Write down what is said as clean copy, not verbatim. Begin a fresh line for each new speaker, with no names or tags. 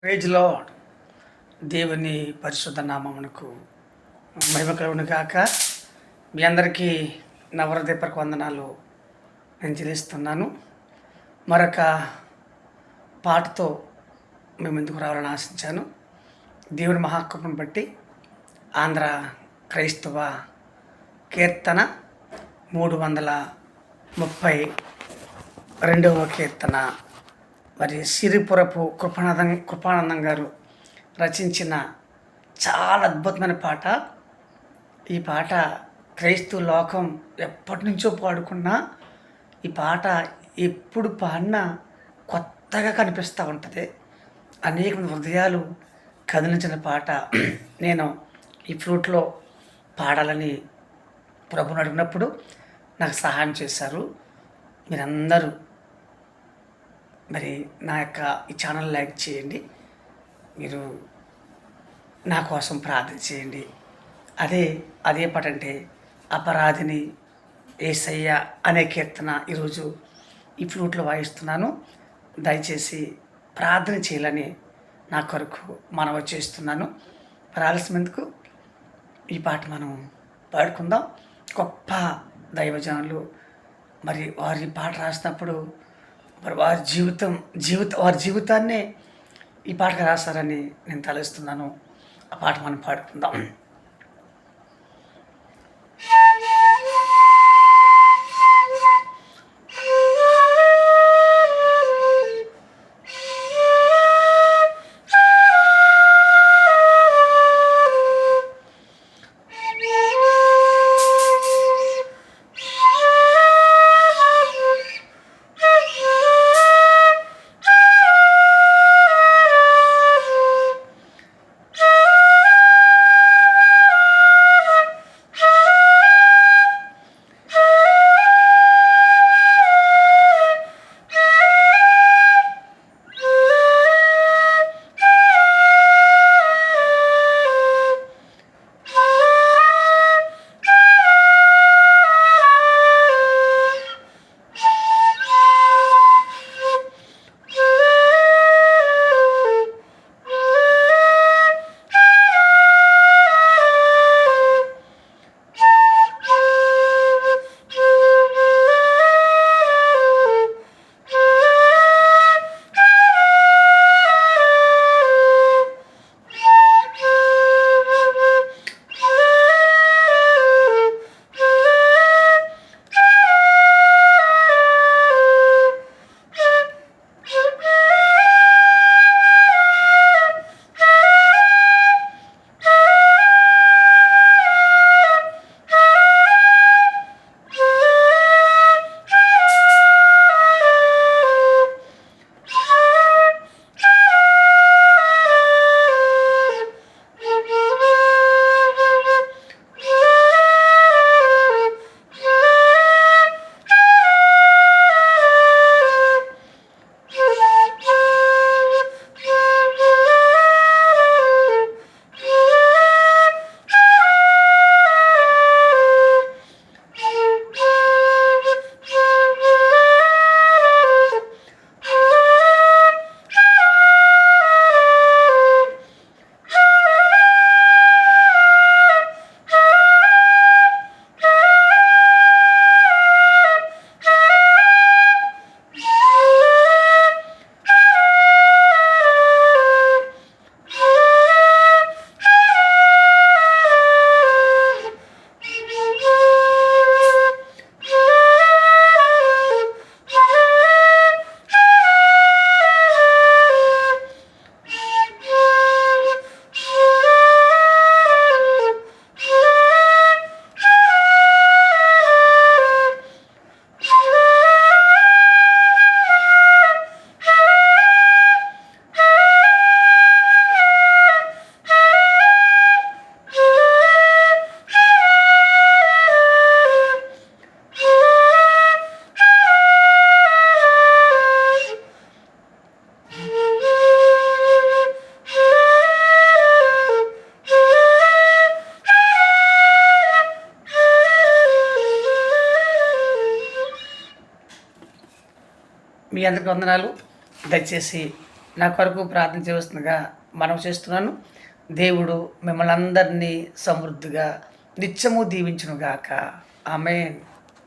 Praise lord. దేవుని పరిశుద్ధ నామమునకు మహిమ కలుగును గాక. మీ అందరికీ నా హృదయపూర్వక వందనాలు నేను చెల్లిస్తున్నాను. మరొక పాటతో మేము ఎందుకు రావాలని ఆశించాను. దేవుని మహాకృపను బట్టి ఆంధ్ర క్రైస్తవ కీర్తన 332వ కీర్తన మరి సిరిపురపు కృపానందం గారు రచించిన చాలా అద్భుతమైన పాట. ఈ పాట క్రైస్తవ లోకం ఎప్పటి నుంచో పాడుకున్నా ఈ పాట ఎప్పుడు పాడినా కొత్తగా కనిపిస్తూ ఉంటుంది. అనేక హృదయాలు కదిలించిన పాట. నేను ఈ ఫ్లూట్లో పాడాలని ప్రభుని అడిగినప్పుడు నాకు సహాయం చేశారు. మీరందరూ మరి నా యొక్క ఈ ఛానల్ లైక్ చేయండి, మీరు నా కోసం ప్రార్థన చేయండి. అదే పాట అంటే అపరాధిని యేసయ్య అనే కీర్తన ఈరోజు ఈ ఫ్లూట్లో వాయిస్తున్నాను. దయచేసి ప్రార్థన చేయాలని నా కొరకు మనవి చేస్తున్నాను. మరి ఆలస్యమెందుకు ఈ పాట మనం పాడుకుందాం. గొప్ప దైవజనులు మరి వారి పాట రాసినప్పుడు మరి వారి జీవితాన్నే ఈ పాటగా రాస్తారని నేను తలుస్తున్నాను. ఆ పాట మనం పాడుకుందాం. మీ అందరికి వందనాలు. దయచేసి నా కొరకు ప్రార్థన చేస్తుండగా మనం చేస్తున్నాను. దేవుడు మిమ్మల్ని అందరినీ సమృద్ధిగా నిత్యము దీవించునుగాక. ఆమేన్.